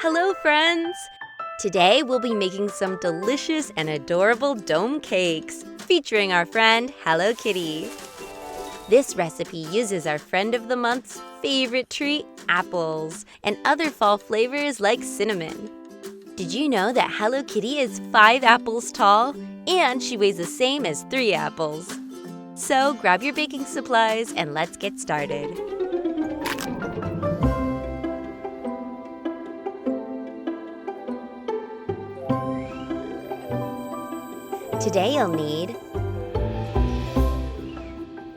Hello, friends! Today we'll be making some delicious and adorable dome cakes featuring our friend Hello Kitty. This recipe uses our friend of the month's favorite treat, apples, and other fall flavors like cinnamon. Did you know that Hello Kitty is 5 apples tall and she weighs the same as 3 apples? So grab your baking supplies and let's get started. Today you'll need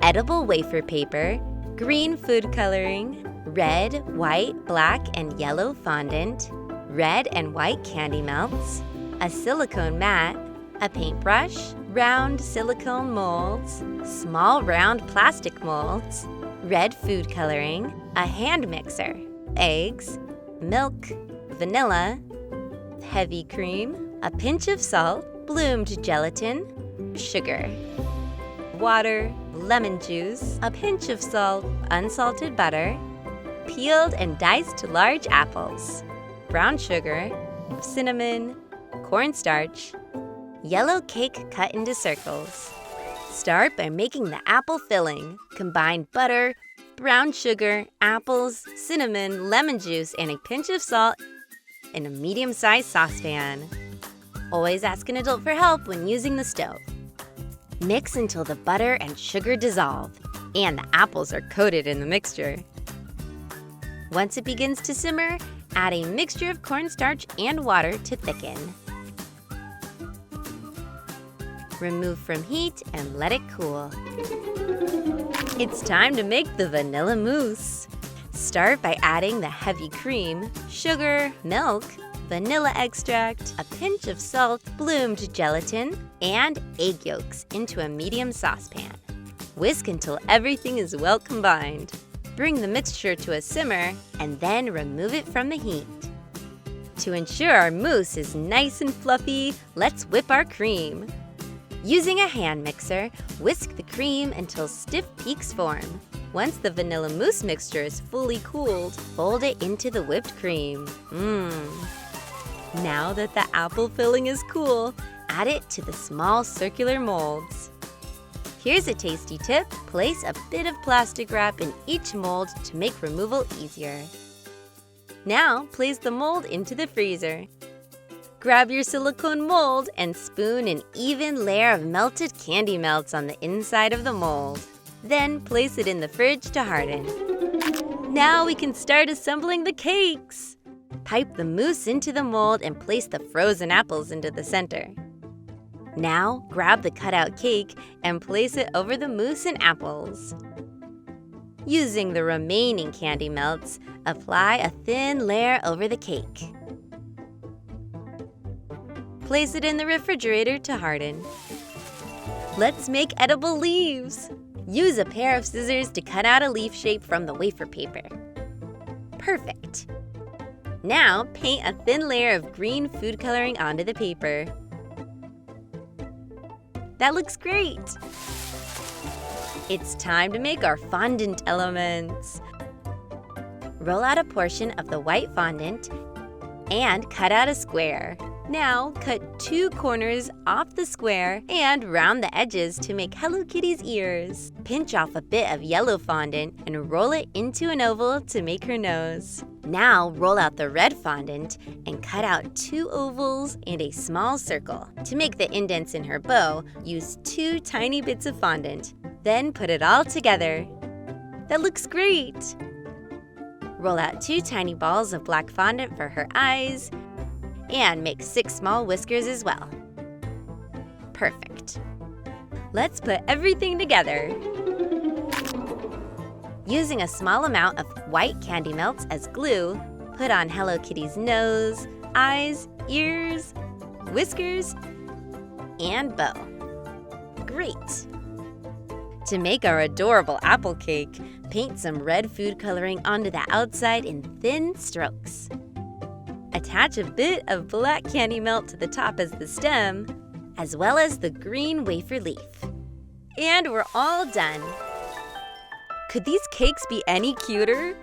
edible wafer paper, green food coloring, red, white, black, and yellow fondant, red and white candy melts, a silicone mat, a paintbrush, round silicone molds, small round plastic molds, red food coloring, a hand mixer, eggs, milk, vanilla, heavy cream, a pinch of salt, bloomed gelatin, sugar, water, lemon juice, a pinch of salt, unsalted butter, peeled and diced large apples, brown sugar, cinnamon, cornstarch, yellow cake cut into circles. Start by making the apple filling. Combine butter, brown sugar, apples, cinnamon, lemon juice, and a pinch of salt in a medium-sized saucepan. Always ask an adult for help when using the stove. Mix until the butter and sugar dissolve and the apples are coated in the mixture. Once it begins to simmer, add a mixture of cornstarch and water to thicken. Remove from heat and let it cool. It's time to make the vanilla mousse. Start by adding the heavy cream, sugar, milk, vanilla extract, a pinch of salt, bloomed gelatin, and egg yolks into a medium saucepan. Whisk until everything is well combined. Bring the mixture to a simmer and then remove it from the heat. To ensure our mousse is nice and fluffy, let's whip our cream. Using a hand mixer, whisk the cream until stiff peaks form. Once the vanilla mousse mixture is fully cooled, fold it into the whipped cream. Now that the apple filling is cool, add it to the small circular molds. Here's a tasty tip. Place a bit of plastic wrap in each mold to make removal easier. Now, place the mold into the freezer. Grab your silicone mold and spoon an even layer of melted candy melts on the inside of the mold. Then place it in the fridge to harden. Now we can start assembling the cakes. Pipe the mousse into the mold and place the frozen apples into the center. Now, grab the cutout cake and place it over the mousse and apples. Using the remaining candy melts, apply a thin layer over the cake. Place it in the refrigerator to harden. Let's make edible leaves. Use a pair of scissors to cut out a leaf shape from the wafer paper. Perfect! Now, paint a thin layer of green food coloring onto the paper. That looks great! It's time to make our fondant elements. Roll out a portion of the white fondant and cut out a square. Now, cut 2 corners off the square and round the edges to make Hello Kitty's ears. Pinch off a bit of yellow fondant and roll it into an oval to make her nose. Now, roll out the red fondant and cut out 2 ovals and a small circle. To make the indents in her bow, use 2 tiny bits of fondant. Then put it all together. That looks great! Roll out 2 tiny balls of black fondant for her eyes and make 6 small whiskers as well. Perfect. Let's put everything together. Using a small amount of white candy melts as glue, put on Hello Kitty's nose, eyes, ears, whiskers, and bow. Great! To make our adorable apple cake, paint some red food coloring onto the outside in thin strokes. Attach a bit of black candy melt to the top as the stem, as well as the green wafer leaf. And we're all done! Could these cakes be any cuter?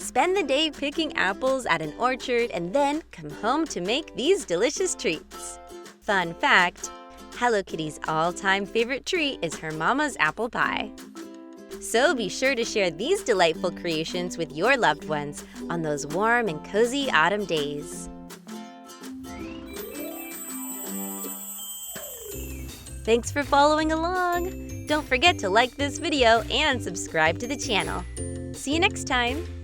spend the day picking apples at an orchard and then come home to make these delicious treats. Fun fact: Hello Kitty's all-time favorite treat is her mama's apple pie. So be sure to share these delightful creations with your loved ones on those warm and cozy autumn days. Thanks for following along! Don't forget to like this video and subscribe to the channel. See you next time!